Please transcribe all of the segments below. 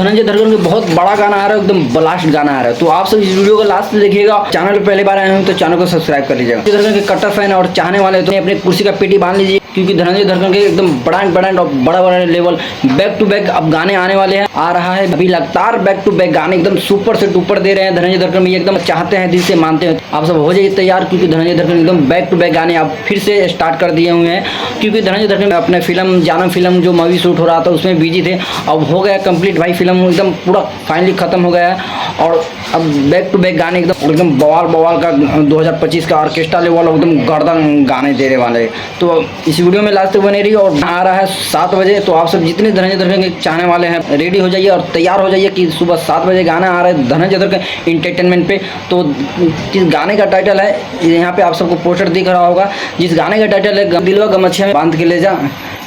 धनंजय धरकर के बहुत बड़ा गाना आ रहा है, एकदम ब्लास्ट गाना आ रहा है। तो आप सब इस वीडियो को लास्ट में देखिएगा। चैनल पे पहली बार आए हैं तो चैनल को सब्सक्राइब कर लीजिएगा। धरकर के कट्टर फैन और चाहने वाले तो अपने कुर्सी का पेटी बांध लीजिए, क्योंकि धनंजय धरकर के एकदम ब्रांड और बड़ा लेवल बैक टू बैक अब गाने आने वाले हैं। आ रहा है अभी लगातार बैक टू बैक गाने एकदम सुपर से डुपर दे रहे हैं। धनंजय धरकर में एकदम चाहते हैं, दिल से मानते हैं। आप सब हो जाइए तैयार, क्योंकि धनंजय धरकर एकदम बैक टू बैक गाने आप फिर से स्टार्ट कर दिए हुए हैं। क्योंकि धनंजय धरकर अपने फिल्म जानम फिल्म जो मूवी शूट हो रहा था उसमें बिजी थे, अब हो गया कंप्लीट भाई। फिल्म एकदम पूरा फाइनली खत्म हो गया है और अब बैक टू बैक गाने एकदम बवाल का 2025 का ऑर्केस्ट्रा लेवल एकदम गर्दन गाने देने वाले। तो इस वीडियो में लास्ट तक बने रही और आ रहा है 7 बजे। तो आप सब जितने धनंजय धरकर के चाहने वाले हैं रेडी हो जाइए और तैयार हो जाइए कि सुबह 7 बजे गाना आ रहा है धनंजय धरकर एंटरटेनमेंट पे। तो किस गाने का टाइटल है यहाँ पे आप सबको पोस्टर दिख रहा होगा। जिस गाने का टाइटल है दिलवा गमछिया में बांध के ले जा,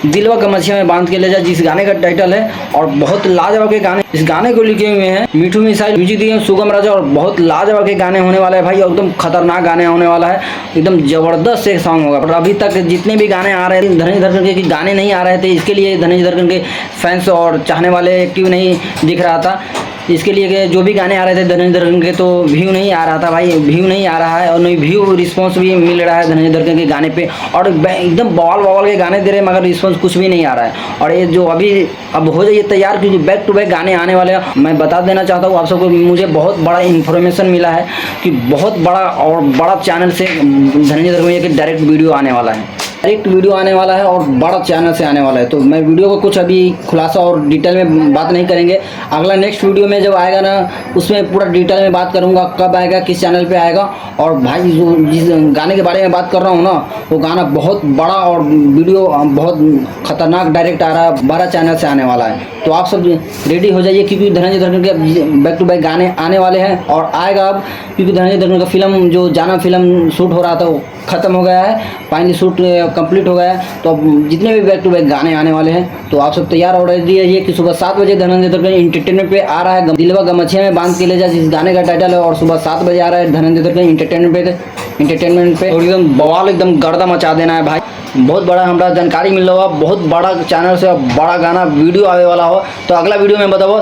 दिलवा गमछिया में बांध के ले जा, जिस गाने का टाइटल है। और बहुत लाजवाब के गाने इस गाने को लिखे हुए हैं मिठू मिसाइल, म्यूजिक दिए सुगम राजा। और बहुत लाजवाब के गाने होने वाला है भाई, एकदम खतरनाक गाने होने वाला है, एकदम जबरदस्त एक सॉन्ग होगा। और अभी तक जितने भी गाने आ रहे हैं धनंजय धरकर के गाने नहीं आ रहे थे, इसके लिए धनंजय धरकर के फैंस और चाहने वाले एक्टिव नहीं दिख रहा था। इसके लिए जो भी गाने आ रहे थे धनंजय धरकर के तो व्यू नहीं आ रहा था भाई, व्यू नहीं आ रहा है और नहीं व्यू रिस्पांस भी मिल रहा है धनंजय धरकर के गाने पे। और एकदम बवाल के गाने दे रहे हैं मगर रिस्पांस कुछ भी नहीं आ रहा है। और ये जो अभी अब हो जाइए तैयार, क्योंकि बैक टू बैक गाने आने वाले हैं। मैं बता देना चाहता हूँ आप सबको, मुझे बहुत बड़ा इन्फॉर्मेशन मिला है कि बहुत बड़ा चैनल से धनंजय धरकर के डायरेक्ट वीडियो आने वाला है, डायरेक्ट वीडियो आने वाला है और बड़ा चैनल से आने वाला है। तो मैं वीडियो को कुछ अभी खुलासा और डिटेल में बात नहीं करेंगे। अगला नेक्स्ट वीडियो में जब आएगा ना उसमें पूरा डिटेल में बात करूंगा, कब आएगा, किस चैनल पे आएगा। और भाई जो जिस गाने के बारे में बात कर रहा हूँ ना, वो गाना बहुत बड़ा और वीडियो बहुत खतरनाक डायरेक्ट आ रहा है, 12 चैनल से आने वाला है। तो आप सब रेडी हो जाइए, क्योंकि धनंजय धरकर के बैक टू बैक गाने आने वाले हैं और आएगा अब। क्योंकि धनंजय धरकर का फिल्म जो जानम फिल्म शूट हो रहा था वो खत्म हो गया है, फाइनली शूट कंप्लीट हो गया है। तो अब जितने भी बैक टू बैक गाने आने वाले हैं तो आप सब तैयार हो रही है कि सुबह 7 बजे धनंजय धरकर एंटरटेनमेंट पे आ रहा है दिलवा गमछिया में बांध के ले जा, जिस गाने का टाइटल है। और सुबह 7 बजे आ रहा है धनंजय धरकर एंटरटेनमेंट पे और एकदम बवाल एकदम गर्दा मचा देना है भाई। बहुत बड़ा हमारा जानकारी मिल रहा हो, बहुत बड़ा चैनल से बड़ा गाना वीडियो आने वाला हो। तो अगला वीडियो में बताओ।